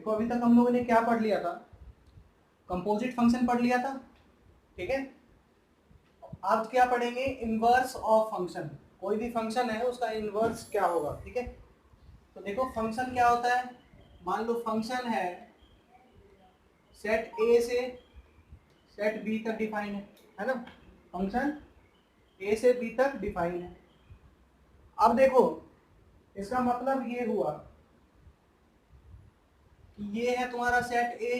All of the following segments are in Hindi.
देखो अभी तक हम लोगों ने क्या पढ़ लिया था, कंपोजिट फंक्शन पढ़ लिया था, ठीक है। अब क्या पढ़ेंगे, इनवर्स ऑफ फंक्शन। कोई भी फंक्शन है उसका इनवर्स क्या होगा, ठीक है। तो देखो फंक्शन क्या होता है, मान लो फंक्शन है सेट ए से सेट बी तक डिफाइन है ना, फंक्शन ए से बी तक डिफाइन है। अब देखो इसका मतलब ये हुआ कि ये है तुम्हारा सेट ए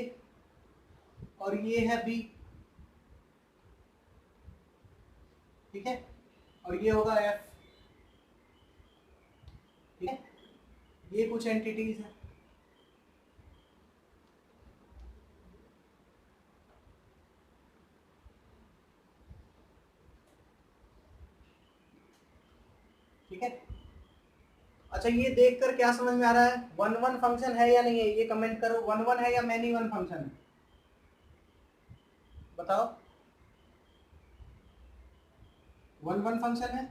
और ये है बी, ठीक है, और ये होगा एफ, ठीक है। ये कुछ एंटिटीज है, ठीक है। अच्छा ये देखकर क्या समझ में आ रहा है, वन वन फंक्शन है या नहीं है, ये कमेंट करो, वन वन है या मैनी वन फंक्शन है, बताओ। वन वन फंक्शन है,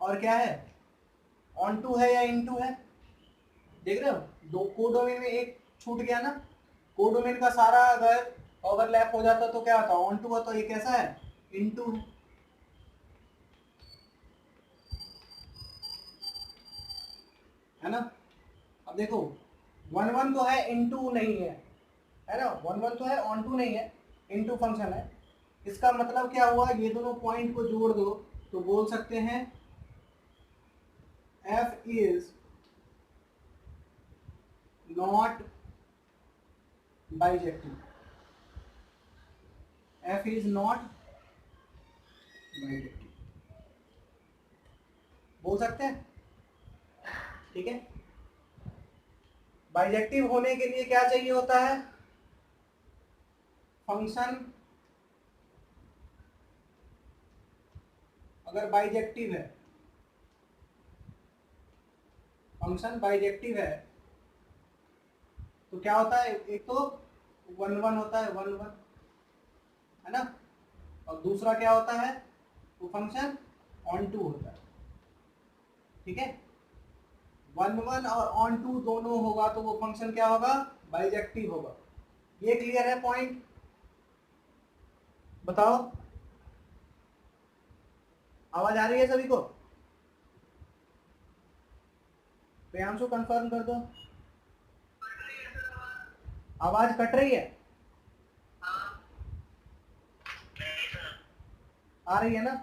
और क्या है, ऑन टू है या इन टू है, देख रहे हो, दो कोडोमेन में एक छूट गया ना, कोडोमेन का सारा अगर ओवरलैप हो जाता तो क्या होता, ऑन टू, तो ये कैसा है, इन टू है ना। अब देखो वन वन तो है, इन टू नहीं है ना, वन वन तो है, ऑन टू नहीं है, इन टू फंक्शन है। इसका मतलब क्या हुआ, ये दोनों पॉइंट को जोड़ दो तो बोल सकते हैं f is not bijective, f is not bijective बोल सकते हैं, ठीक है। बाइजेक्टिव होने के लिए क्या चाहिए होता है, फंक्शन अगर बाइजेक्टिव है, फंक्शन बाइजेक्टिव है तो क्या होता है, एक तो वन वन होता है, वन वन है ना, और दूसरा क्या होता है, वो फंक्शन ऑन टू होता है, ठीक है। वन वन और ऑन टू दोनों होगा तो वो फंक्शन क्या होगा, बाइजेक्टिव होगा। ये क्लियर है पॉइंट, बताओ, आवाज आ रही है सभी को, प्रियांशु कंफर्म कर दो, आवाज कट रही है, आ रही है ना,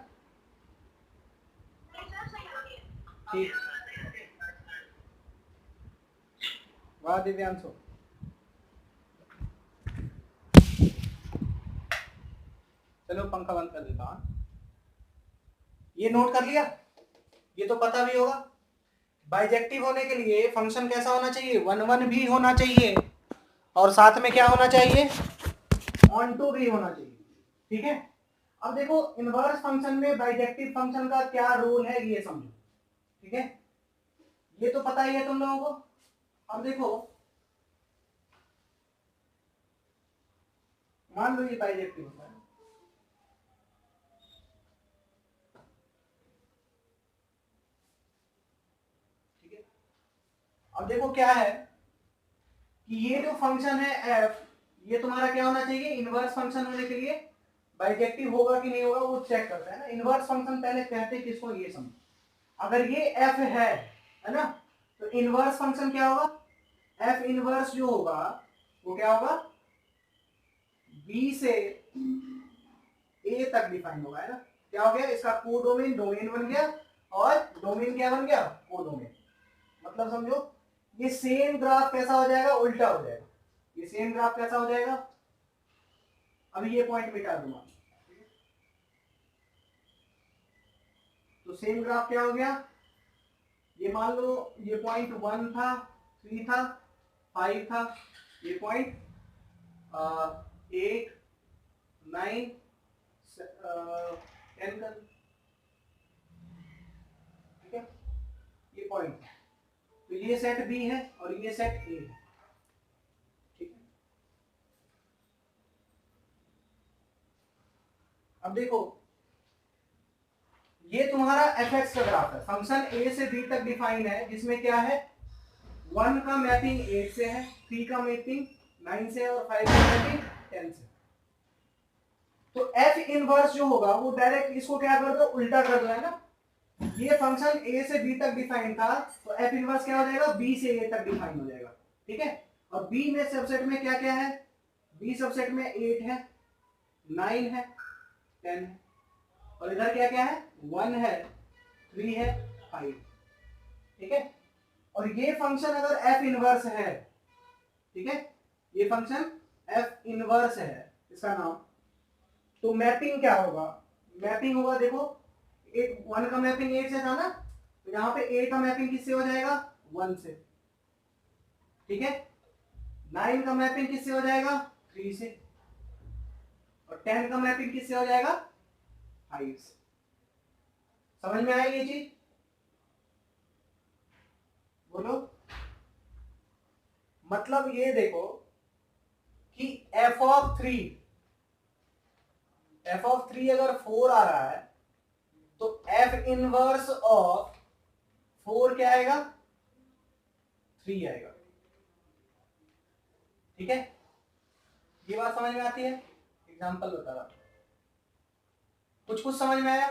ठीक, वाह दिव्यांशु। चलो पंखा बंद कर देता हूं, ये नोट कर लिया, ये तो पता भी होगा, बाइजेक्टिव होने के लिए फंक्शन कैसा होना चाहिए, वन वन भी होना चाहिए और साथ में क्या होना चाहिए, ऑन टू भी होना चाहिए, ठीक है। अब देखो इनवर्स फंक्शन में बाइजेक्टिव फंक्शन का क्या रोल है ये समझो, ठीक है, ये तो पता ही है तुम लोगों को। अब देखो मान लो ये बाइजेक्टिव होता है, ठीक है। अब देखो क्या है कि ये जो फंक्शन है f, ये तुम्हारा क्या होना चाहिए, इनवर्स फंक्शन होने के लिए बाइजेक्टिव होगा कि नहीं होगा वो चेक करता है ना। इनवर्स फंक्शन पहले कहते हैं किसको, ये समझो, अगर ये f है ना, तो इनवर्स फंक्शन क्या होगा, f इनवर्स जो होगा वो क्या होगा, b से a तक डिफाइन होगा, है ना। क्या हो गया, इसका कोडोमेन डोमेन बन गया और डोमेन क्या बन गया, कोडोमेन। मतलब समझो ये सेम ग्राफ कैसा हो जाएगा, उल्टा हो जाएगा, ये सेम ग्राफ कैसा हो जाएगा, अभी ये पॉइंट मिटा दूंगा, तो सेम ग्राफ क्या हो गया, ये मान लो ये पॉइंट 1 था, 3 था, 5 था, ये पॉइंट 8 9 10 का, ठीक है, ये पॉइंट, तो ये सेट बी है और ये सेट ए है, ठीक है। अब देखो ये तुम्हारा एफ एक्स का ग्राफ है, फंक्शन ए से बी तक डिफाइन है, जिसमें क्या है 1 का मैपिंग 8 से है, 3 का मैपिंग 9 से और 5 का मैपिंग 10 से। तो एफ इनवर्स जो होगा वो डायरेक्ट इसको क्या कर दो, उल्टा कर दो, है ना। ये फंक्शन ए से बी तक डिफाइन था, तो एफ इनवर्स क्या हो जाएगा, बी से ए तक डिफाइन हो जाएगा, ठीक है। और बी में सबसेट में क्या क्या है, बी सबसेट में 8 है, 9 है, 10 है, और इधर क्या क्या है, 1 है, 3 है, 5, ठीक है। और ये फंक्शन अगर एफ इनवर्स है, ठीक है, ये फंक्शन एफ इनवर्स है इसका नाम, तो मैपिंग क्या होगा, मैपिंग होगा, देखो 1 का मैपिंग 8 से था ना, तो यहाँ पे ए का मैपिंग किससे हो जाएगा, 1 से, ठीक है। 9 का मैपिंग किससे हो जाएगा, 3 से, और 10 का मैपिंग किससे हो जाएगा, 5 से। समझ में आएगी ये चीज, बोलो। मतलब ये देखो कि f ऑफ 3 अगर 4 आ रहा है, तो f इनवर्स ऑफ 4 क्या आएगा, 3 आएगा, ठीक है। ये बात समझ में आती है, एग्जांपल बता रहा हूं, कुछ समझ में आया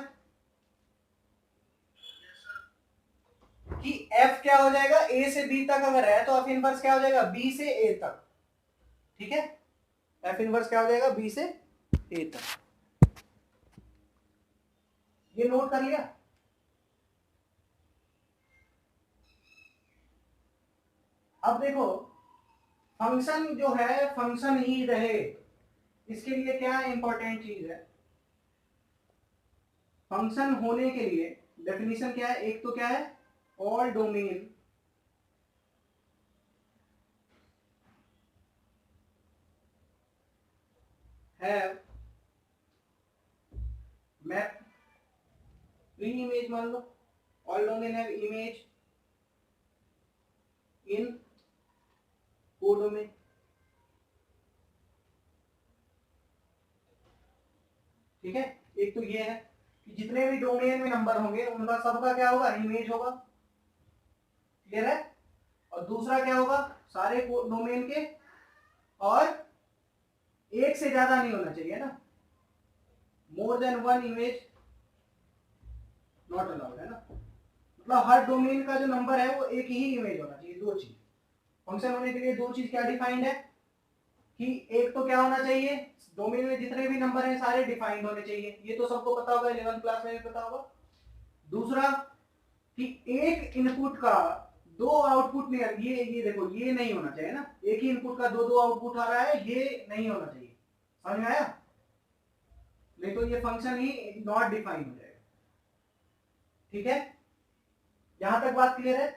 कि f क्या हो जाएगा, a से b तक अगर है तो f इनवर्स क्या हो जाएगा, b से a तक, ठीक है। f इनवर्स क्या हो जाएगा, b से a तक। ये नोट कर लिया। अब देखो फंक्शन जो है फंक्शन ही रहे, इसके लिए क्या इंपॉर्टेंट चीज है, फंक्शन होने के लिए डेफिनेशन क्या है, एक तो क्या है, all domain have map pre image, मान लो all domain have image in codomain, ठीक है। एक तो ये है कि जितने भी डोमेन में नंबर होंगे उनका सबका क्या होगा, इमेज होगा, क्लियर है। और दूसरा क्या होगा, सारे डोमेन के, और एक से ज्यादा नहीं होना चाहिए ना, more than 1 image not allowed, है ना। मतलब हर डोमेन का जो नंबर है वो एक ही इमेज होना चाहिए, दो चीज। फंक्शन होने के लिए दो चीज क्या डिफाइंड है, कि एक तो क्या होना चाहिए, डोमेन में जितने भी नंबर हैं सारे डिफाइंड होने चाहिए, ये तो सबको पता होगा, 11th क्लास में भी पता होगा। दूसरा कि एक इनपुट का दो आउटपुट नहीं, ये देखो ये नहीं होना चाहिए ना, एक ही इनपुट का दो दो आउटपुट आ रहा है, ये नहीं होना चाहिए, समझ में आया, नहीं तो ये फंक्शन ही नॉट डिफाइन हो जाएगा, ठीक है। यहां तक बात क्लियर है,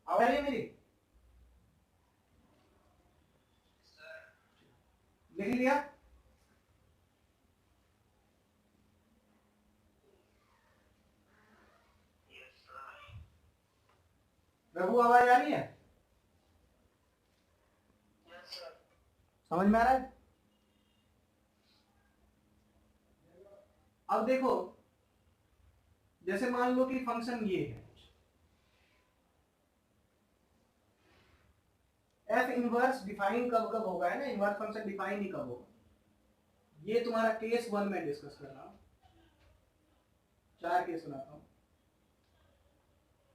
आवाज है मेरी, लिख लिया। रघु आवाज आ रही है, समझ में आ रहा है। अब देखो जैसे मान लो कि फंक्शन ये है, एफ इनवर्स डिफाइन कब कब होगा, है ना, इनवर्स फंक्शन डिफाइन ही कब होगा, ये तुम्हारा केस 1 में डिस्कस कर रहा हूं, 4 केस सुनाता हूं।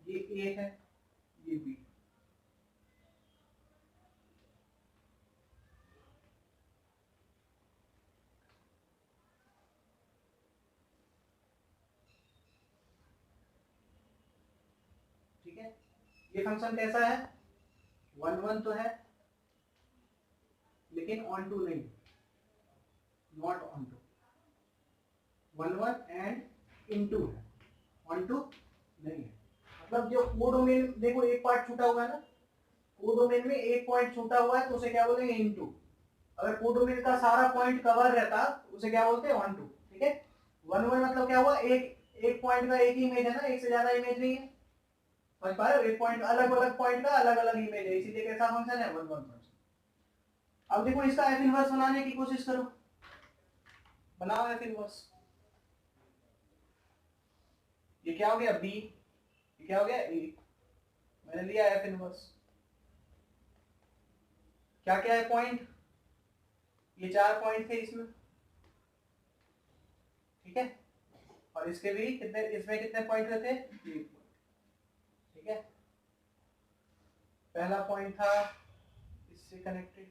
ये ए है, ये बी, ठीक है। ये फंक्शन कैसा है, 1 1 तो है लेकिन ऑन टू नहीं, not onto, 1 1 and into है, ऑन टू नहीं है। मतलब जो कोडोमेन, देखो एक पार्ट छूटा हुआ है ना, कोडोमेन में एक पॉइंट छूटा हुआ है तो उसे क्या बोलेंगे, इनटू। अगर कोडोमेन का सारा पॉइंट कवर रहता उसे क्या बोलते हैं, ऑन टू, ठीक है। 1 1 मतलब क्या हुआ, एक पॉइंट का एक ही इमेज है ना, एक से ज्यादा इमेज नहीं है, समझ पा रहे हो, एक पॉइंट अलग अलग पॉइंट का अलग अलग इमेज है, इसीलिए कैसा फंक्शन है, 1 1 फंक्शन। अब देखो इसका एफ इनवर्स बनाने की कोशिश करो, बनाओ एफ इनवर्स, ये क्या हो गया बी, ये क्या हो गया ए, मैंने लिया एफ इनवर्स। क्या क्या है पॉइंट, ये 4 पॉइंट थे इसमें, ठीक है, और इसके भी कितने, इसमें कितने पॉइंट थे, ठीक है। पहला पॉइंट था इससे कनेक्टेड,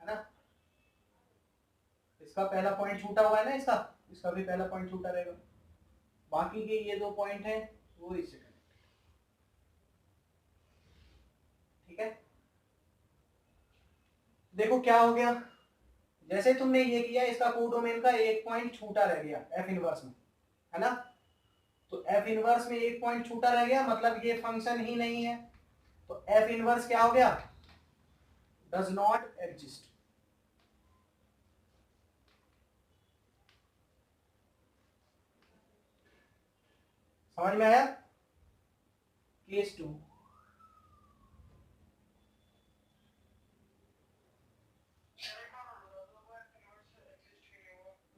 है ना, इसका पहला पॉइंट छूटा हुआ है ना, इसका इसका भी पहला पॉइंट छूटा रहेगा। बाकी के ये 2 पॉइंट हैं वो इससे कनेक्टेड, ठीक है। देखो क्या हो गया, जैसे तुमने ये किया, इसका कोडोमेन का 1 पॉइंट छूटा रह गया एफ इनवर्स में, है ना। तो एफ इनवर्स में 1 पॉइंट छूटा रह गया, मतलब ये फंक्शन ही नहीं है। तो एफ इनवर्स क्या हो गया, डज नॉट एग्जिस्ट। समझ में आया। केस 2,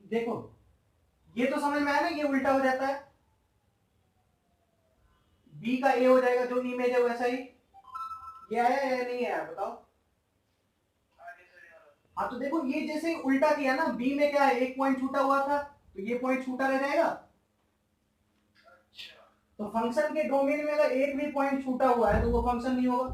देखो ये तो समझ में आया ना, ये उल्टा हो जाता है, बी का ए हो जाएगा, जो इमेज है वैसा ही। ये आया या नहीं आया बताओ। हाँ तो देखो ये जैसे उल्टा किया ना, बी में क्या है 1 पॉइंट छूटा हुआ था, तो ये पॉइंट छूटा रह जाएगा। तो फंक्शन के डोमेन में अगर एक भी पॉइंट छूटा हुआ है तो वो फंक्शन नहीं होगा।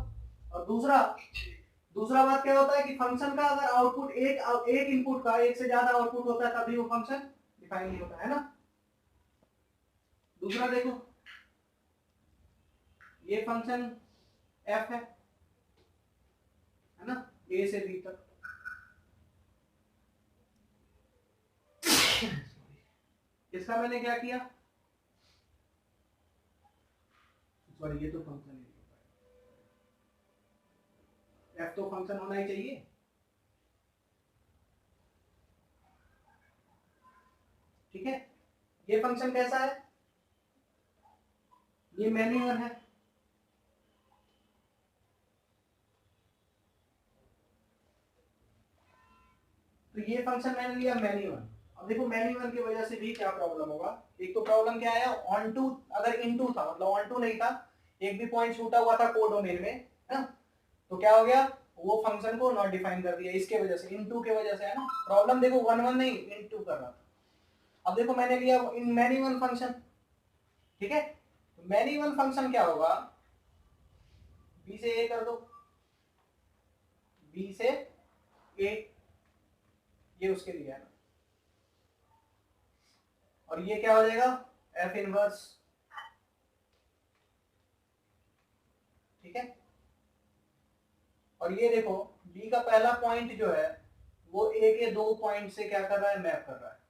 और दूसरा बात क्या होता है कि फंक्शन का अगर आउटपुट एक इनपुट का एक से ज्यादा आउटपुट होता है तभी वो फंक्शन डिफाइन नहीं होता है ना। दूसरा देखो, ये फंक्शन एफ है ना, ए से बी तक। इसका मैंने क्या किया, सॉरी ये तो फंक्शन नहीं होता है, एफ तो फंक्शन होना ही चाहिए, ठीक है। ये फंक्शन कैसा है, ये मैन्युअल है, तो ये फंक्शन मैंने लिया मैन्युअल। अब देखो मैन्युअल की वजह से भी क्या प्रॉब्लम होगा, एक तो प्रॉब्लम क्या आया, ऑन टू अगर इन टू था, मतलब ऑन टू नहीं था, एक भी पॉइंट छूटा हुआ था कोडोमेन में, है ना, तो क्या हो गया, वो फंक्शन को नॉट डिफाइन कर दिया इसके वजह से, इन टू के वजह से, है ना। प्रॉब्लम देखो 1 1 नहीं इन टू कर रहा था। अब देखो मैंने लिया इन मैन्युअल फंक्शन, ठीक है, तो मैन्युअल फंक्शन क्या होगा, बी से ए कर दो, बी से ए, ये उसके लिए है ना, और ये क्या हो जाएगा एफ इनवर्स, ठीक है। और ये देखो बी का पहला पॉइंट जो है वो ए के 2 पॉइंट से क्या कर रहा है, मैप कर रहा है,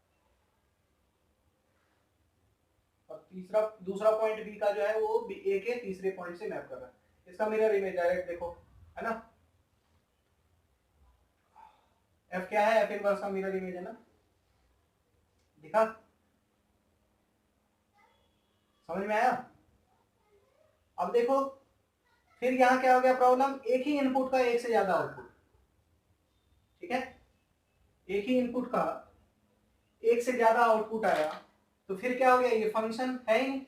और दूसरा पॉइंट बी का जो है वो ए के तीसरे पॉइंट से मैप कर रहा है। इसका मिरर इमेज डायरेक्ट देखो, है ना, एफ क्या है, एफ इनवर्स का मिरर इमेज है ना, दिखा, समझ में आया। अब देखो फिर यहाँ क्या हो गया प्रॉब्लम, एक ही इनपुट का एक से ज्यादा आउटपुट, ठीक है, एक ही इनपुट का एक से ज्यादा आउटपुट आया, तो फिर क्या हो गया, ये फंक्शन है ही नहीं।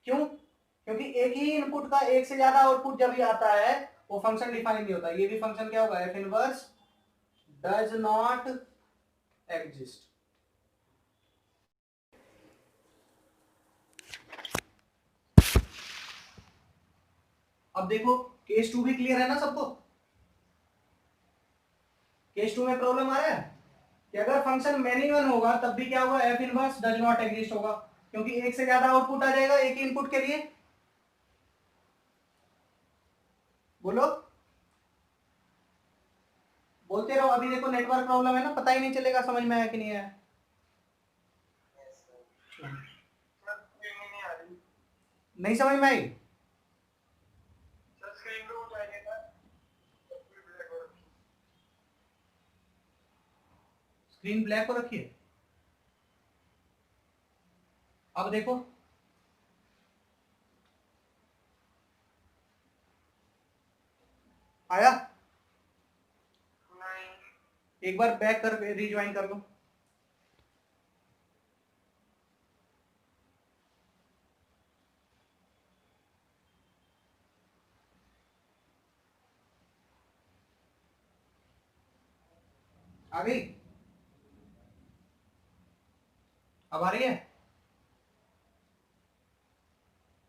क्यों, क्योंकि एक ही इनपुट का एक से ज्यादा आउटपुट जब भी आता है वो फंक्शन डिफाइन नहीं होता। ये भी फंक्शन क्या होगा, F inverse does not exist. अब देखो केस 2 भी क्लियर है ना सबको, केस 2 में प्रॉब्लम आ रहा है कि अगर फंक्शन मैन्युअल होगा तब भी क्या होगा, F inverse does not exist होगा, क्योंकि एक से ज्यादा आउटपुट आ जाएगा एक ही इनपुट के लिए। बोलो, बोलते रहो, अभी देखो नेटवर्क प्रॉब्लम है ना, पता ही नहीं चलेगा समझ में आया कि नहीं आया। नहीं समझ में आई, स्क्रीन ब्लैक हो रखी है। अब देखो आया, एक बार बैक कर रिज्वाइन कर लो। आ गई? अब आ रही है?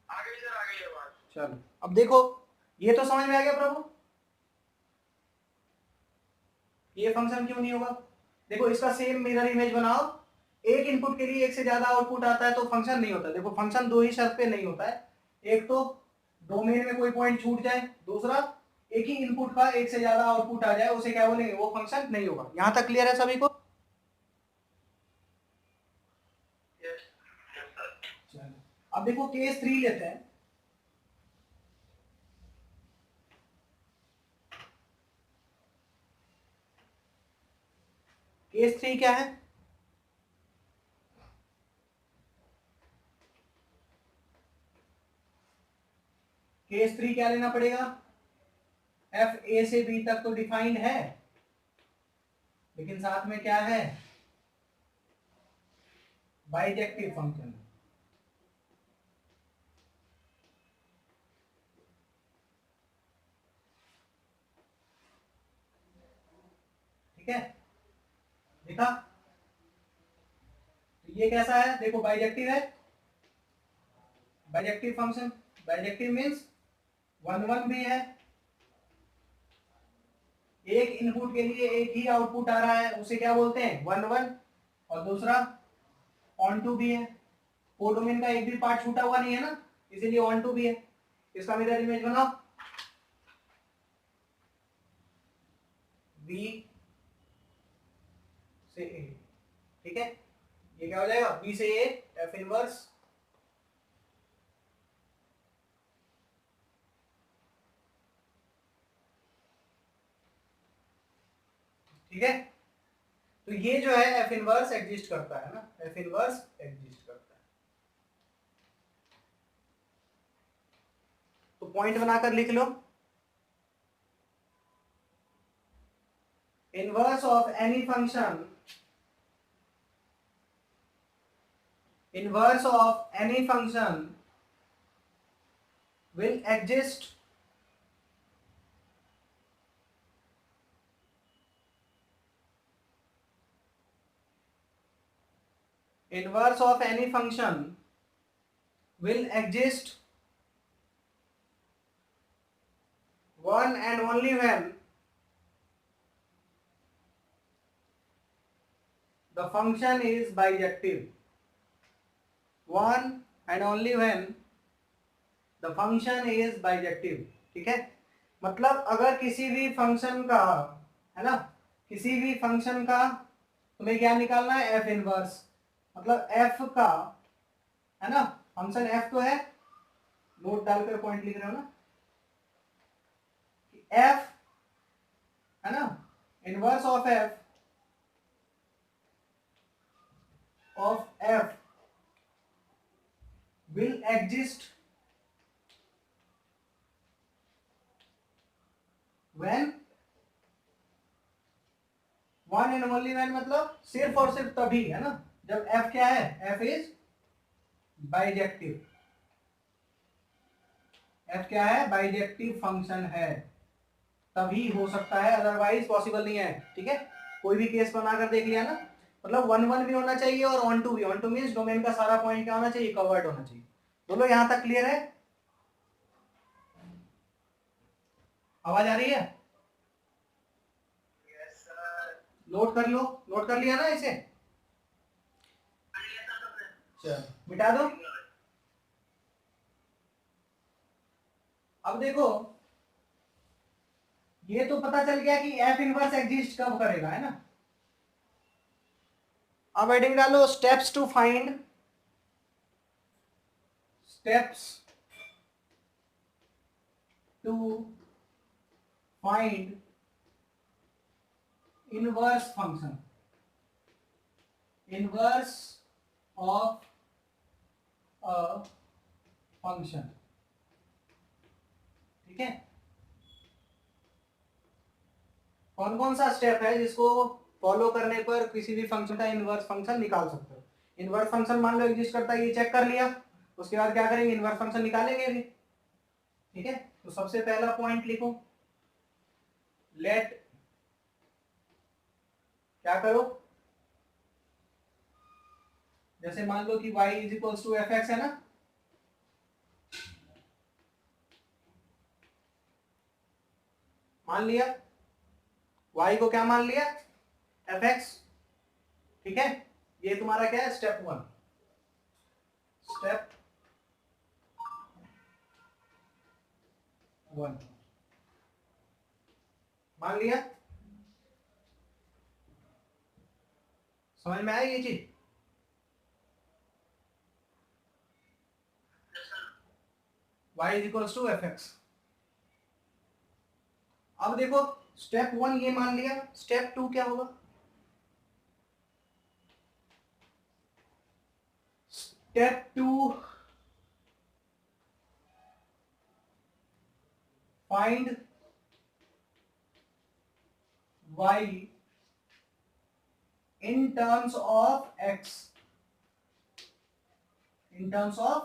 आ गई सर, आ गई आवाज। चलो अब देखो, ये तो समझ में आ गया प्रभु, ये फंक्शन क्यों नहीं होगा। देखो इसका सेम मिरर इमेज बनाओ, एक इनपुट के लिए एक से ज्यादा आउटपुट आता है तो फंक्शन नहीं होता। देखो फंक्शन दो ही शर्त पे नहीं होता है, एक तो डोमेन में कोई पॉइंट छूट जाए, दूसरा एक ही इनपुट का एक से ज्यादा आउटपुट आ जाए, उसे क्या बोलेंगे, वो फंक्शन नहीं होगा। यहां तक क्लियर है सभी को? Yes sir. चलो अब देखो केस 3 लेते हैं। केस 3 क्या है? केस 3 क्या लेना पड़ेगा? एफ ए से बी तक तो डिफाइंड है, लेकिन साथ में क्या है, बाइजेक्टिव फंक्शन। ठीक है, देखा? तो ये कैसा है, देखो बाइजेक्टिव है, बाइजेक्टिव फंक्शन। बाइजेक्टिव मींस 1 1 भी है, एक इनपुट के लिए एक ही आउटपुट आ रहा है, उसे क्या बोलते हैं, 1 1, और दूसरा ऑन टू भी है, कोडोमेन का एक भी पार्ट छूटा हुआ नहीं है ना, इसीलिए ऑन टू भी है। इसका मिरर इमेज बनाओ, बी से ए। ठीक है, ये क्या हो जाएगा, बी से ए एफ इनवर्स ठीक है। तो ये जो है एफ इनवर्स एग्जिस्ट करता है ना, एफ इनवर्स एग्जिस्ट करता है। तो पॉइंट बनाकर लिख लो, inverse of any function, inverse of any function will exist inverse of any function will exist one and only when the function is bijective, one and only when the function is bijective। ठीक है, मतलब अगर किसी भी फंक्शन का, है ना, किसी भी फंक्शन का तुम्हें क्या निकालना है, एफ इनवर्स, मतलब एफ का, है ना, फंक्शन एफ तो है, नोट डालकर पॉइंट लिख रहे हो ना, एफ, है ना, inverse of F will exist when one and only when, मतलब सिर्फ और सिर्फ तभी, है ना, जब f क्या है, f इज बाइजेक्टिव। f क्या है, बाइजेक्टिव फंक्शन है, तभी हो सकता है, अदरवाइज पॉसिबल नहीं है। ठीक है, कोई भी केस बनाकर देख लिया ना, मतलब 1 1 भी होना चाहिए और ऑन टू भी। ऑन टू मीन्स डोमेन का सारा पॉइंट क्या होना चाहिए, कवर्ड होना चाहिए। बोलो यहां तक क्लियर है? आवाज आ रही है? Yes sir. नोट कर लो, नोट कर लिया ना इसे? चलो मिटा दो। अब देखो, ये तो पता चल गया कि एफ इनवर्स एग्जिस्ट कब करेगा, है ना। अब हेडिंग डालो, steps to find, steps to find inverse function, inverse of a function. ठीक है, कौन कौन सा स्टेप है जिसको फॉलो करने पर किसी भी फंक्शन का इनवर्स फंक्शन निकाल सकते हो। इनवर्स फंक्शन मान लो एग्जिस्ट करता है, ये चेक कर लिया, उसके बाद क्या करेंगे, इनवर्स फंक्शन निकालेंगे भी। ठीक है, तो सबसे पहला पॉइंट लिखो, लेट क्या करो, जैसे मान लो कि y is equals to F X है ना, मान लिया y को क्या मान लिया, एफ एक्स, ठीक है। ये तुम्हारा क्या है, स्टेप 1, स्टेप 1 मान लिया। समझ में आया ये चीज, y is equals to F X. अब देखो स्टेप 1 ये मान लिया, स्टेप 2 क्या होगा, step 2 find y in terms of x, in terms of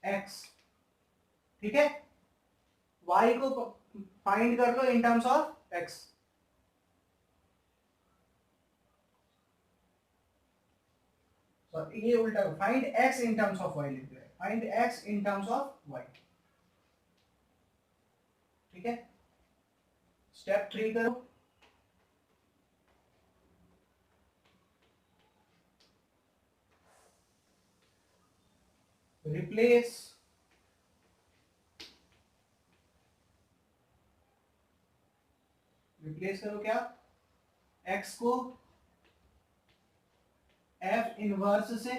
x, ठीक है। y को फाइंड कर लो इन टर्म्स ऑफ x, ये उल्टा, find x in terms of y लिख दिया, find x in terms of y, ठीक है। स्टेप 3 करो, रिप्लेस करो क्या, x को f इनवर्स से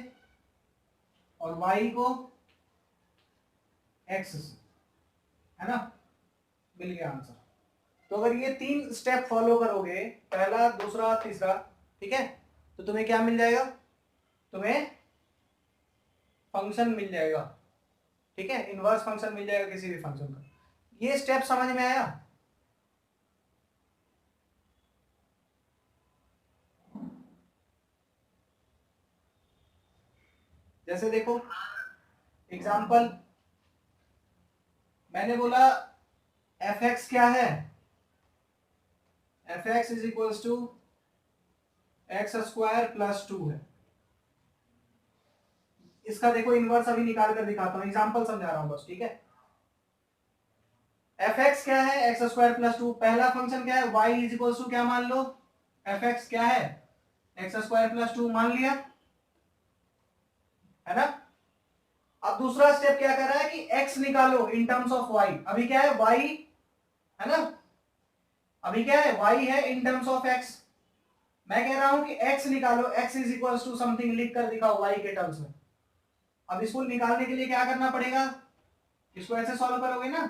और y को x से, है ना, मिल गया आंसर। तो अगर ये 3 स्टेप फॉलो करोगे, पहला दूसरा तीसरा, ठीक है, तो तुम्हें क्या मिल जाएगा, तुम्हें फंक्शन मिल जाएगा, ठीक है, इनवर्स फंक्शन मिल जाएगा किसी भी फंक्शन का। ये स्टेप समझ में आया, जैसे देखो एग्जाम्पल, मैंने बोला एफ एक्स क्या है, F X is equals to X square plus 2 है। इसका देखो इनवर्स अभी निकाल कर दिखाता हूं, एग्जाम्पल समझा रहा हूं बस, ठीक है। एफ एक्स क्या है, एक्स स्क्वायर प्लस 2, पहला फंक्शन क्या है, वाई इज इक्वल्स टू क्या मान लो, एफ एक्स क्या है, एक्स स्क्वायर प्लस 2 मान लिया, है ना। अब दूसरा स्टेप क्या कर रहा है कि x निकालो इन टर्म्स ऑफ y, अभी क्या है y, है ना, अभी क्या है y है इन टर्म्स ऑफ x, मैं कह रहा हूं कि x निकालो, x is equals to something लिख कर दिखाओ y के टर्म्स में। अब इसको निकालने के लिए क्या करना पड़ेगा, इसको ऐसे सॉल्व करोगे ना,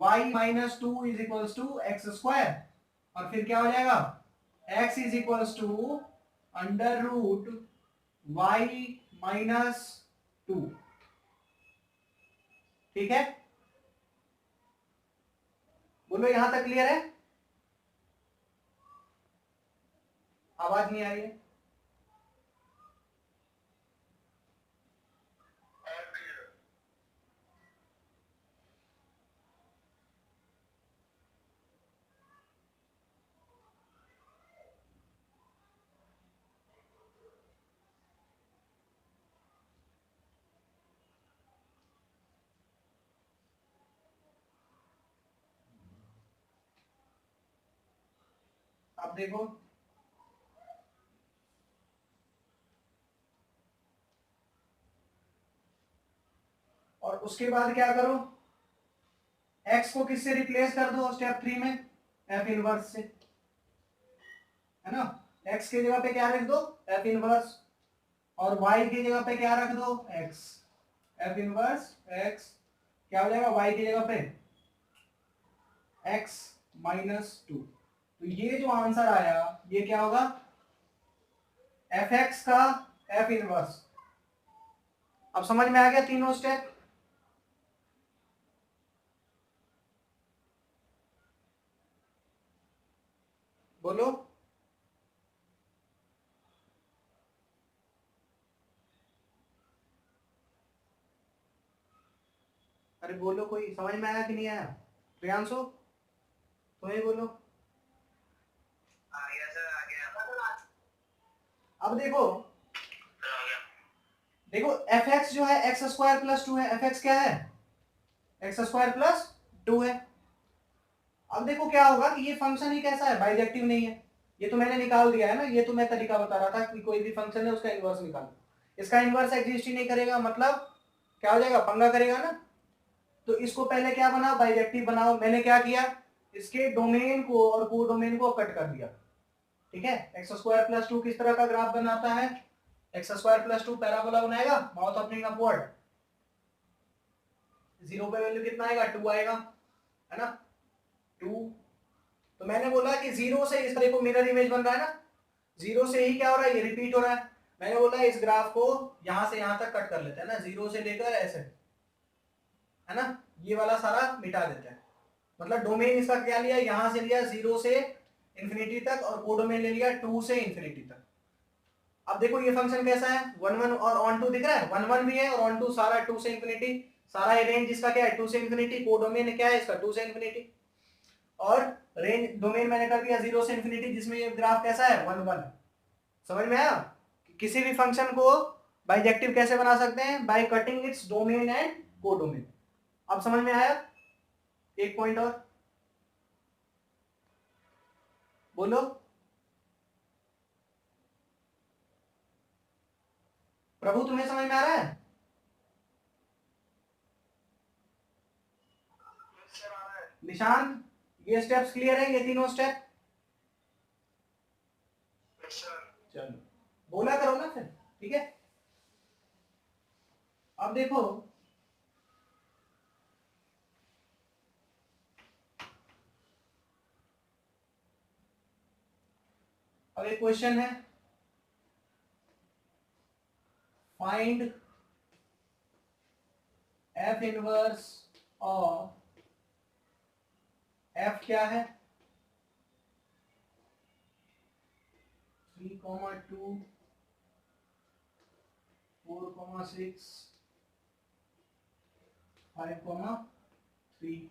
y minus 2 is equals to X square, और फिर क्या हो जाएगा, x is equals to under root y minus 2, ठीक है। बोलो यहां तक क्लियर है, आवाज नहीं आ रही है, अब देखो और उसके बाद क्या करो, x को किससे रिप्लेस कर दो स्टेप 3 में, f इनवर्स से, है ना। x की जगह पे क्या रख दो, f इनवर्स, और y की जगह पे क्या रख दो, x, f इनवर्स x, क्या हो जाएगा y की जगह पे x माइनस 2। तो ये जो आंसर आया ये क्या होगा, एफ एक्स का एफ इनवर्स। अब समझ में आ गया तीनों स्टेप, बोलो अरे बोलो, कोई समझ में आया कि नहीं आया, प्रियांशु तुम्हें बोलो। आ गया अब देखो आ गया। देखो एफ एक्स जो है एक्स स्क्वायर प्लस 2 है, एफ एक्स क्या है एक्स स्क्वायर प्लस 2 है। अब देखो क्या होगा कि ये फंक्शन ही कैसा है, बाइजेक्टिव नहीं है। ये तो मैंने निकाल दिया है ना, ये तो मैं तरीका बता रहा था कि कोई भी फंक्शन है उसका इनवर्स निकालो। इसका इनवर्स एग्जिस्ट ही नहीं करेगा, मतलब क्या हो जाएगा, पंगा करेगा ना। तो इसको पहले क्या बनाओ, बाइजेक्टिव बनाओ। मैंने क्या किया, इसके डोमेन को और को डोमेन को कट कर दिया। ठीक है, एक्स स्क्वायर प्लस 2 किस तरह का ग्राफ बनाता है, एक्स स्क्वायर प्लस 2 पैराबोला बनाएगा, माउथ ओपनिंग अपवर्ड, 0 पे वैल्यू कितना आएगा, 2 आएगा, है ना 2। तो मैंने बोला कि 0 से इस तरह को मिरर इमेज बन रहा है ना, 0 से ही क्या हो रहा है, ये रिपीट हो रहा है। मैंने बोला इस ग्राफ को यहां से यहां तक कट कर लेते हैं ना, 0 से लेकर ऐसे, है ना, ये वाला सारा मिटा देते हैं। मतलब डोमेन इसका क्या लिया, यहां से लिया 0 से इंफिनिटी तक, और कोडोमेन ले लिया 2 से इंफिनिटी तक। अब देखो ये फंक्शन कैसा है, 1 1 और ऑन 2 दिख रहा है, 1 1 भी है और ऑन 2 सारा 2 से इंफिनिटी, सारा ये रेंज इसका क्या है 2 से इंफिनिटी, कोडोमेन क्या है इसका 2 से इंफिनिटी, और रेंज डोमेन मैंने कर दिया 0 से इंफिनिटी, जिसमें ये ग्राफ कैसा है 1 1। समझ में आया, किसी भी फंक्शन को बाइजेक्टिव कैसे बना सकते हैं, by cutting its domain and codomain. अब समझ में आया, एक पॉइंट और बोलो, प्रभु तुम्हें समझ में आ रहा है, सर आ रहा है। निशांत ये स्टेप्स क्लियर है, ये तीनों स्टेप, सर चलो बोला करो ना फिर, ठीक है। अब देखो अब एक क्वेश्चन है, find F inverse of, F क्या है 3, 2, 4, 6, 5, 3,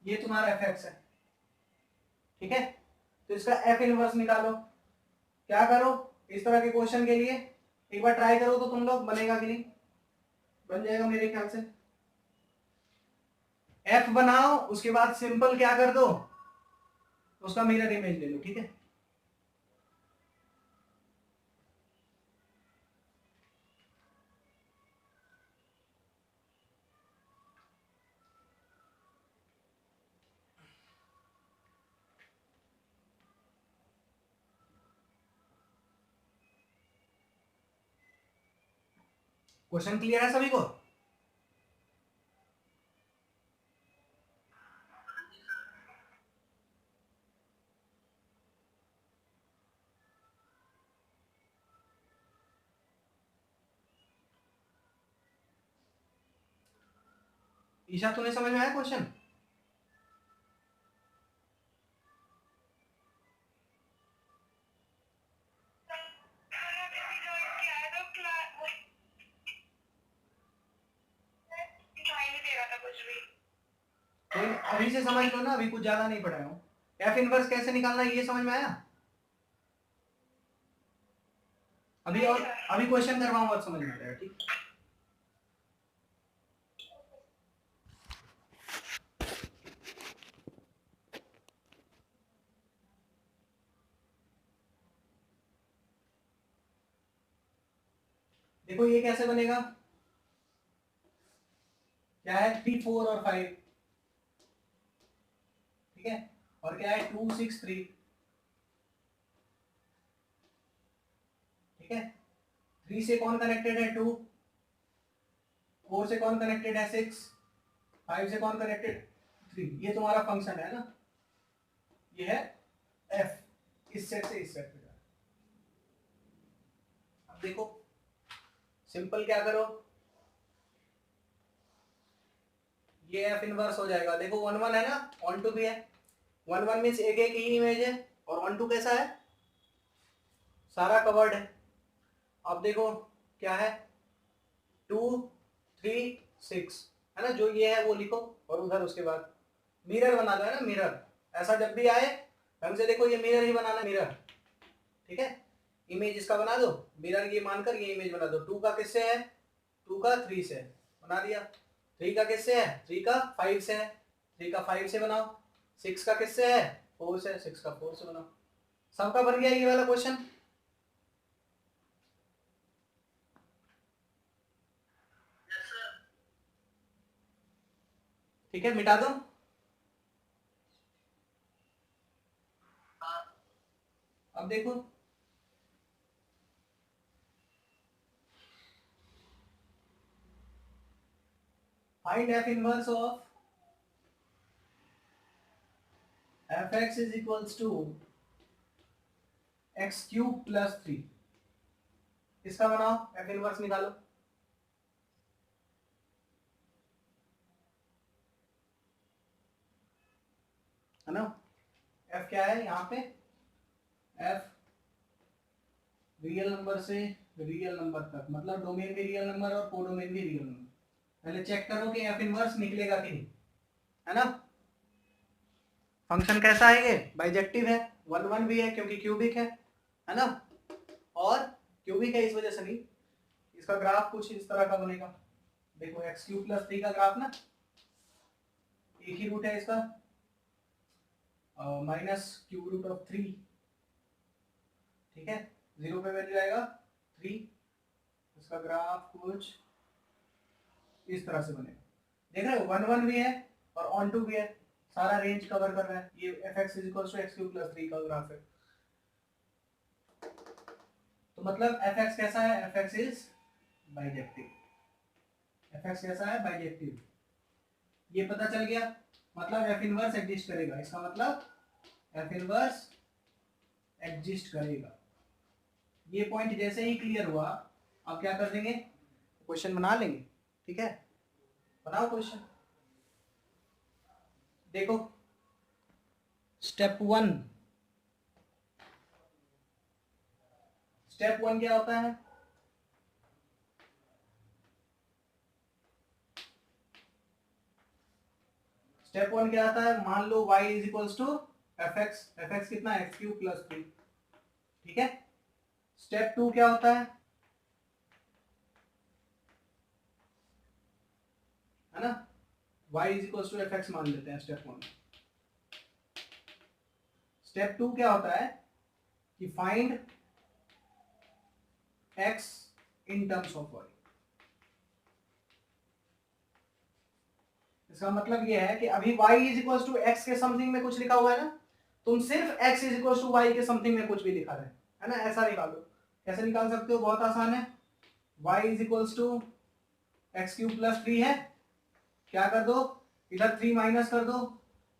ये तुम्हारा एफ एक्स है, ठीक है। तो इसका एफ इनवर्स निकालो, क्या करो, इस तरह के क्वेश्चन के लिए एक बार ट्राई करो तो तुम लोग, बनेगा कि नहीं, बन जाएगा मेरे ख्याल से। एफ बनाओ, उसके बाद सिंपल क्या कर दो, उसका मिरर इमेज ले लो, ठीक है। क्वेश्चन क्लियर है सभी को, ईशा तुम्हें समझ में आया क्वेश्चन, तो अभी से समझ लो ना, अभी कुछ ज्यादा नहीं पढ़ाया हूँ। एफ इनवर्स कैसे निकालना है ये समझ में आया, अभी और अभी क्वेश्चन करवाऊंगा तो समझ में आ जाएगा, ठीक। देखो ये कैसे बनेगा, क्या है 3, 4 और 5, ठीक है, और क्या है 2, 6, 3, ठीक है। 3 से कौन कनेक्टेड है 2, 4 से कौन कनेक्टेड है 6, 5 से कौन कनेक्टेड 3, ये तुम्हारा फंक्शन है ना, ये है एफ, इस सेट से इस सेट पे। अब देखो सिंपल क्या करो, ये एफ इनवर्स हो जाएगा, देखो 1 1 है ना, ऑन 2 भी है, 1 1 मीन्स एक एक ही इमेज है, और 1 2 कैसा है, सारा कवर्ड है। अब देखो क्या है 2, 3, 6, है ना, जो ये है वो लिखो, और उधर उसके बाद मिरर बना दो, है ना मिरर, ऐसा जब भी आए ढंग से देखो, ये मिरर ही बनाना, मिरर, ठीक है। इमेज इसका बना दो, मिरर ये मानकर ये इमेज बना दो। 2 का किससे है? 2 का 3 से है, बना दिया। 3 का किससे है? 3 का 5 से है, 3 का 5 से बनाओ। 6 का किससे है? 4 से, 6 का 4 से बनाओ। सबका बन गया ये वाला क्वेश्चन। ठीक है, मिटा दो। अब देखो, find f inverse of fx is equals to x cube plus 3। इसका बनाओ, f इनवर्स निकालो। है ना, f क्या है यहाँ पे? f रियल नंबर से रियल नंबर तक, मतलब डोमेन भी रियल नंबर और कोडोमेन भी रियल नंबर। पहले चेक करो कि f इनवर्स निकलेगा कि नहीं, है ना। फंक्शन कैसा है? ये बाइजेक्टिव है, 1 1 भी है क्योंकि क्यूबिक है ना, और क्यूबिक है इस वजह से नहीं। इसका ग्राफ कुछ इस तरह का बनेगा, देखो एक्स क्यूब प्लस 3 का ग्राफ ना, एक ही रूट है इसका, माइनस क्यूब रूट ऑफ 3, ठीक है, 0 पे वैल्यू आएगा 3। इसका ग्राफ कुछ इस तरह से बनेगा, देख रहे हो 1 1 भी है और ऑन टू भी है, सारा रेंज कवर कर रहा है। ये fx is equal to X cube plus 3 का ग्राफ है। तो मतलब fx कैसा है? fx is bijective. fx कैसा है? बाइजेक्टिव। ये पता चल गया, मतलब f इनवर्स एग्जिस्ट करेगा। इसका मतलब f इनवर्स एग्जिस्ट करेगा। ये पॉइंट जैसे ही क्लियर हुआ, अब क्या कर देंगे? क्वेश्चन बना लेंगे। ठीक है, बनाओ क्वेश्चन। देखो स्टेप 1, स्टेप 1 क्या होता है? स्टेप 1 क्या आता है? मान लो y is equals to fx, fx कितना? x क्यूब प्लस 3, ठीक है। स्टेप 2 क्या होता है ना, y is equals to fx मान लेते हैं स्टेप 1। स्टेप 2 क्या होता है कि find x in terms of y। इसका मतलब ये है कि अभी y is equals to x के समथिंग में कुछ लिखा हुआ है ना, तुम सिर्फ x is equals to y के समथिंग में कुछ भी लिखा है ना, ऐसा निकालो। कैसे निकाल सकते हो? बहुत आसान है। y is equals to X cube plus 3 है, क्या कर दो? इधर 3 माइनस कर दो,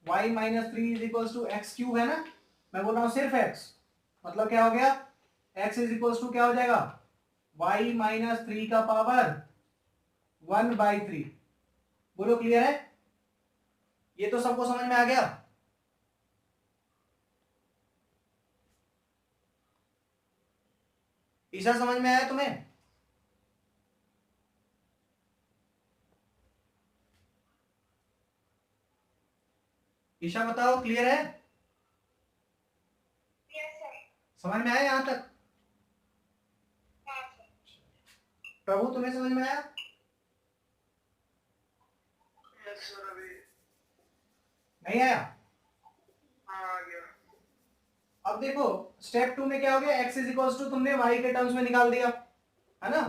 y minus 3 is equals to X cube है ना, मैं बोल रहा हूं सिर्फ x, मतलब क्या हो गया? x इज इक्वल्स टू क्या हो जाएगा? y माइनस 3 का पावर 1/3। बोलो क्लियर है? ये तो सबको समझ में आ गया। ईशा समझ में आया तुम्हें? ईशा बताओ, क्लियर है? समझ में आया यहां तक? प्रभु तुम्हें समझ में आया? नहीं आया? आ गया। अब देखो स्टेप 2 में क्या हो गया? x इज इक्वल्स टू तुमने y के टर्म्स में निकाल दिया, है ना।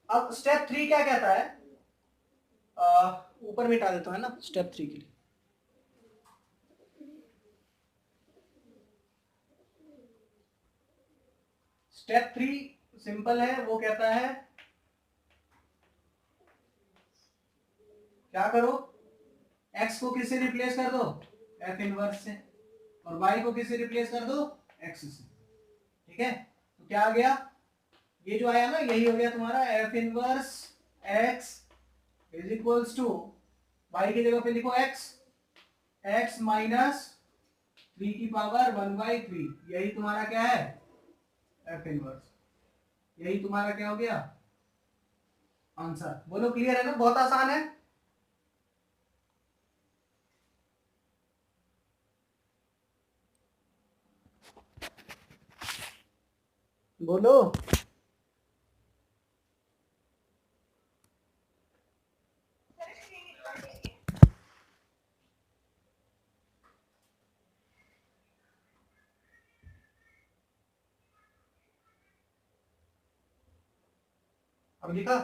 अब स्टेप 3 क्या कहता है? ऊपर मिटा देता हूं, है ना, स्टेप 3 के लिए। स्टेप 3 सिंपल है, वो कहता है क्या करो? x को किससे रिप्लेस कर दो? f इनवर्स से, और y को किससे रिप्लेस कर दो? x से, ठीक है। तो क्या आ गया? ये जो आया ना, यही हो गया तुम्हारा f inverse x is equals to y की जगह पे लिखो x माइनस 3 की पावर 1/3। यही तुम्हारा क्या है? f inverse. यही तुम्हारा क्या हो गया? आंसर। बोलो क्लियर है ना? बहुत आसान है। बोलो। अब लिखा?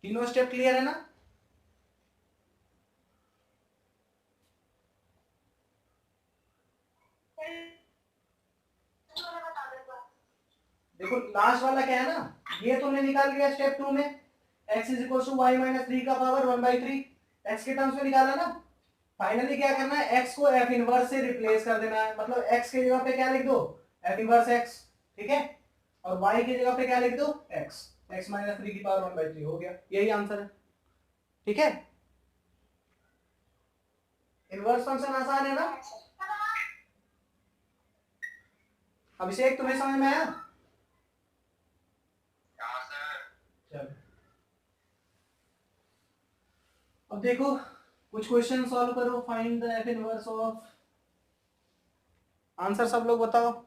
तीनों स्टेप क्लियर है ना? देखो लास्ट वाला क्या है ना, ये तुमने निकाल लिया स्टेप 2 में, x is equal to Y minus 3 का पावर 1/3 x के टर्म्स में निकाला ना। फाइनली क्या करना है, x को f इनवर्स से रिप्लेस कर देना है, मतलब x के जगह पे क्या लिख दो, f इनवर्स x, ठीक है, और y की जगह पे क्या लिख दो, x माइनस 3 की पावर 1/3 हो गया, यही आंसर है, ठीक है। इनवर्स फंक्शन आसान है ना? अभिषेक तुम्हें समझ में आया? चलो अब देखो कुछ क्वेश्चन सॉल्व करो, find the F inverse of, answer सब लोग बताओ।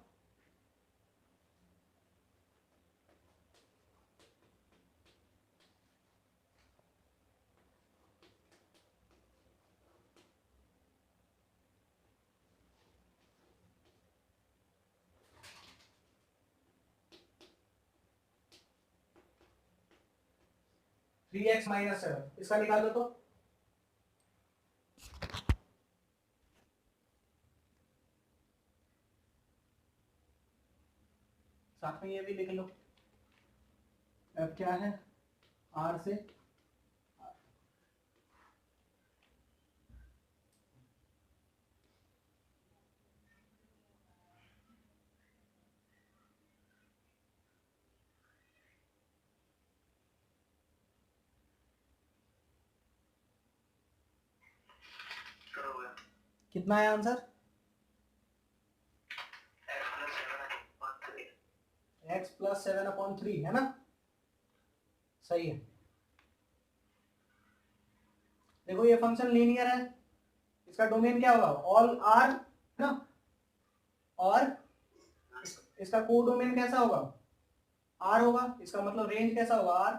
थ्री एक्स माइनस 7 इसका निकालो तो। साथ में ये भी लिख लो, अब क्या है, आर से कितना है आंसर, x प्लस 7/3 है ना, सही है। देखो ये फंक्शन लीनियर है, इसका डोमेन क्या होगा, ऑल आर ना, और इसका कोडोमेन कैसा होगा, आर होगा, इसका मतलब रेंज कैसा होगा आर,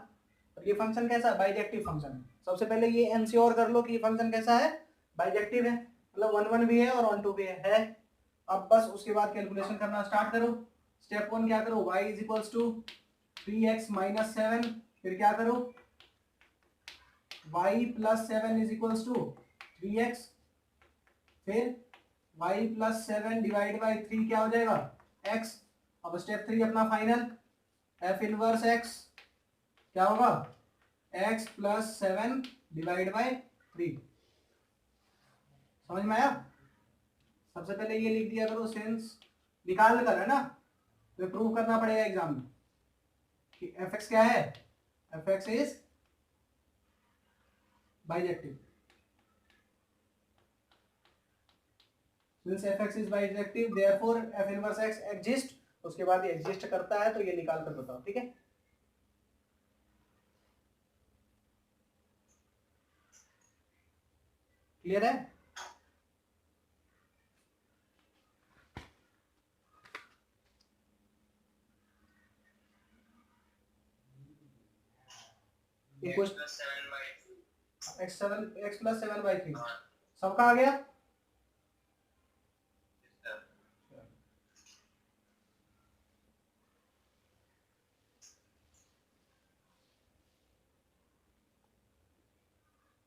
और ये फंक्शन कैसा है, बाइजेक्टिव फंक्शन है। सबसे पहले ये एंश्योर कर लो कि ये फंक्शन कैसा है, बाइजेक्टिव है, मतलब 1 1 भी है और 1 2 भी है। अब बस उसके बाद कैलकुलेशन करना स्टार्ट करो। स्टेप 1 क्या करो, y is equals to 3x minus 7, फिर क्या करो, y plus 7 is equals to 3x, फिर y प्लस 7 डिवाइड बाई 3 क्या हो जाएगा, x। अब स्टेप 3 अपना फाइनल, f इनवर्स x क्या होगा, x प्लस 7 डिवाइड बाई 3। समझ में आया? सबसे पहले ये लिख दिया करो, सेंस निकाल कर है ना, तो प्रूव करना पड़ेगा एग्जाम में कि fx क्या है, fx is bijective. Since fx is bijective, therefore f inverse x exists। उसके बाद ये एग्जिस्ट करता है तो ये निकाल कर बताओ, ठीक है। क्लियर है? x प्लस 7/3 सबका आ गया।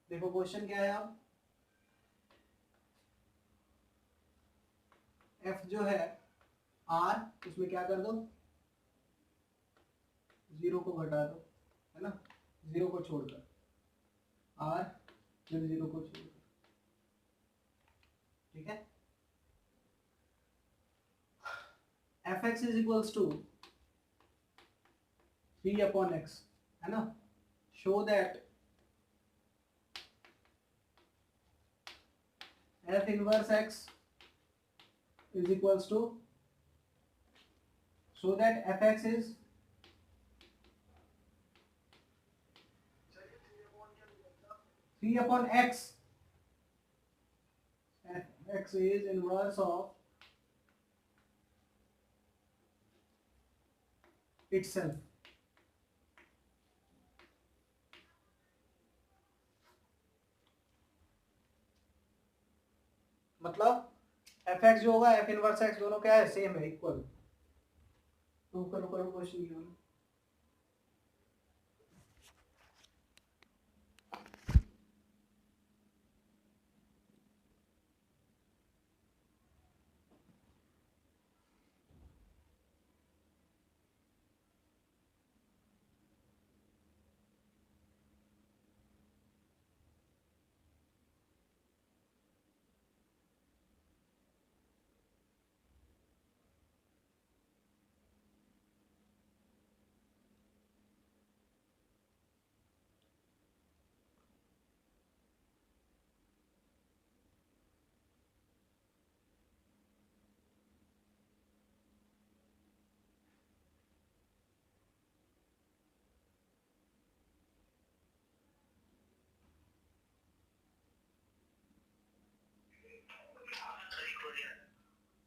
देखो क्वेश्चन क्या है, अब f जो है r, उसमें क्या कर दो, 0 को घटा दो, है ना, 0 को छोड़कर r, फिर 0 को छोड़कर, ठीक है। fx is equals to 3/x, है ना। Show that f inverse x is equals to, so that fx is 3/x, x is inverse of itself. मतलब fx जो होगा f इनवर्स x दोनों क्या है, सेम है, इक्वल। प्रूव करो क्वेश्चन।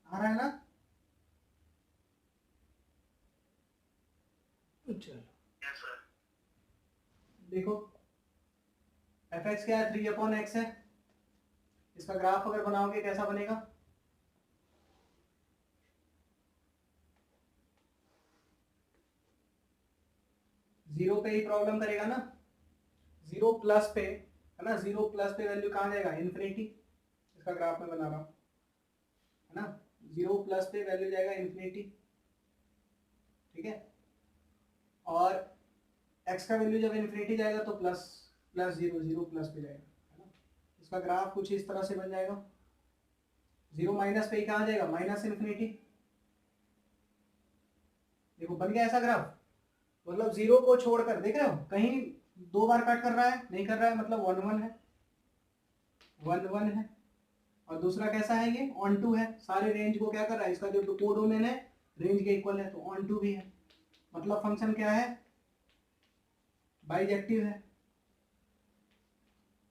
आ रहा है ना? चलो देखो fx क्या है, 3/x है। इसका ग्राफ अगर बनाओगे कैसा बनेगा? जीरो पे ही प्रॉब्लम करेगा ना, जीरो प्लस पे है ना, जीरो प्लस पे वैल्यू कहाँ जाएगा, इन्फिनिटी। इसका ग्राफ में बना रहा हूँ है ना, जीरो प्लस पे वैल्यू जाएगा इन्फिनिटी, ठीक है। और x का वैल्यू जब इन्फिनिटी जाएगा तो plus plus zero, zero plus पे जाएगा है ना। इसका ग्राफ कुछ इस तरह से बन जाएगा, जीरो माइनस पे ही कहाँ जाएगा, माइनस इन्फिनिटी। देखो बन गया ऐसा ग्राफ, मतलब जीरो को छोड़कर देख रहे हो कहीं दो बार कट कर रहा है, नहीं कर रहा है, मतलब 1 1 है, 1 1 है। और दूसरा कैसा है, ये ऑन टू है, सारे रेंज को क्या कर रहा है, इसका जो कोडोमेन है रेंज के इक्वल है, तो ऑन टू भी है। मतलब फंक्शन क्या है, बाइजेक्टिव है।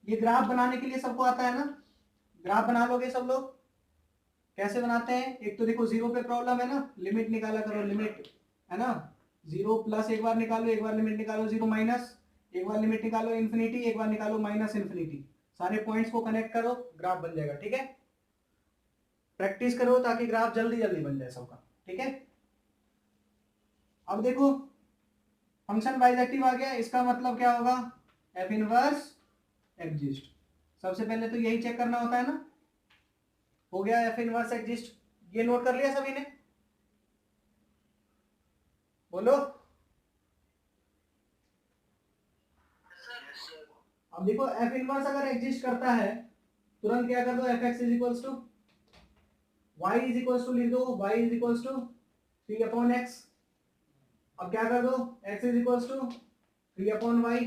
ये ग्राफ बनाने के लिए सबको आता है ना, ग्राफ बना लोगे सब लोग। कैसे बनाते हैं, एक तो देखो जीरो पे प्रॉब्लम है ना, लिमिट निकाला करो, लिमिट है ना, जीरो प्लस एक बार निकालो, एक बार लिमिट निकालो, जीरो माइनस एक बार लिमिट निकालो इन्फिनिटी, एक बार निकालो माइनस इन्फिनिटी। सारे पॉइंट्स को कनेक्ट करो, ग्राफ बन जाएगा, ठीक है। प्रैक्टिस करो ताकि ग्राफ जल्दी जल्दी बन जाए सबका, ठीक है। अब देखो फंक्शन बाइजेक्टिव आ गया, इसका मतलब क्या होगा, एफ इनवर्स एग्जिस्ट। सबसे पहले तो यही चेक करना होता है ना, हो गया एफ इनवर्स एग्जिस्ट, ये नोट कर लिया सभी ने, बोलो। अब देखो एफ इनवर्स अगर एग्जिस्ट करता है तुरंत क्या कर दो, F X is equals to Y is equals to लिख दो, Y is equals to 3/x। अब क्या कर दो, x is equals to 3/y,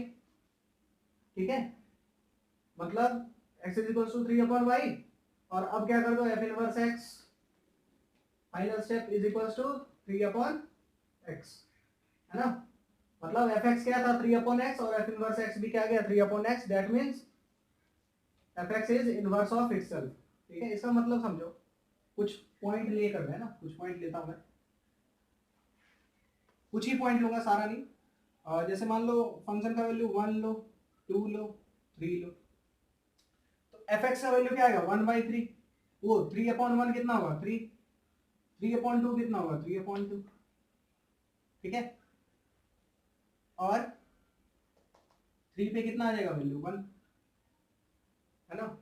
ठीक है। मतलब x is equals to 3/y, और अब क्या कर दो, F inverse x final step is equals to 3/x, है ना। मतलब fx क्या था, 3/x, और f इनवर्स x भी क्या गया, 3/x। That means fx is inverse of itself, ठीक है। इसका मतलब समझो, कुछ पॉइंट लिए कर रहे हैं ना, कुछ पॉइंट लेता हूं मैं, कुछ ही पॉइंट लूंगा, सारा नहीं। और जैसे मान लो फंक्शन का वैल्यू 1 लो, 2 लो, 3 लो, तो fx का वैल्यू क्या आएगा, 1/3। वो 3/1 कितना होगा, 3, 3/2 कितना होगा, 3/2, ठीक है। और 3 पे कितना आ जाएगा वैल्यू, 1, है ना।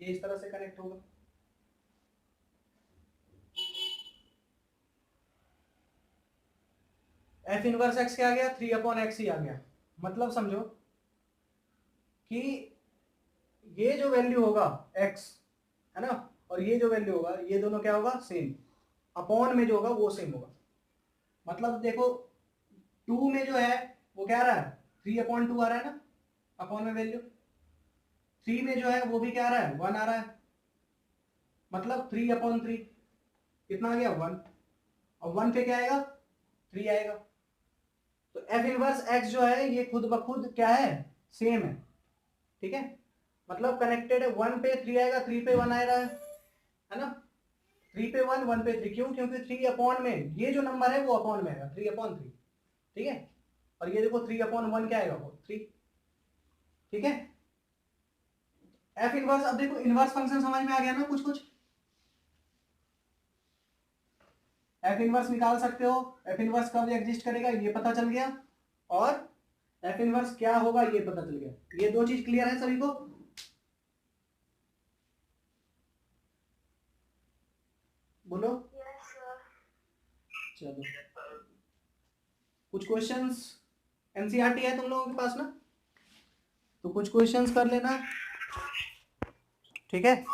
ये इस तरह से कनेक्ट होगा। एफ इनवर्स एक्स क्या आ गया, 3/x ही आ गया। मतलब समझो कि ये जो वैल्यू होगा x, है ना, और ये जो वैल्यू होगा, ये दोनों क्या होगा, सेम। अपॉन में जो होगा वो सेम होगा। मतलब देखो 2 में जो है वो क्या आ रहा है, 3/2 आ रहा है ना, अपॉन में वैल्यू। 3 में जो है वो भी क्या आ रहा है, 1 आ रहा है। मतलब 3/3 कितना आ गया, 1, और 1 पे क्या आएगा, 3 आएगा। तो एफ इनवर्स एक्स जो है ये खुद ब खुद क्या है, सेम है, ठीक है। मतलब कनेक्टेड है, 1 पे 3 आएगा, 3 पे 1 आ रहा है ना, 3 पे 1, 1 पे 3, क्यों? क्योंकि 3 अपॉन में ये जो नंबर है वो अपॉन में आएगा, 3/3, ठीक है। और ये देखो 3/1 क्या आएगा, वो 3, ठीक है। एफ इनवर्स, अब देखो इनवर्स फंक्शन समझ में आ गया ना कुछ कुछ। एफ इनवर्स निकाल सकते हो, एफ इनवर्स कब एग्जिस्ट करेगा ये पता चल गया, और एफ इनवर्स क्या होगा ये पता चल गया। ये दो चीज क्लियर है सभी को? बोलो। Yes sir. चलो, कुछ क्वेश्चंस, एनसीईआरटी है तुम लोगों के पास ना, तो कुछ क्वेश्चंस कर लेना, ठीक है।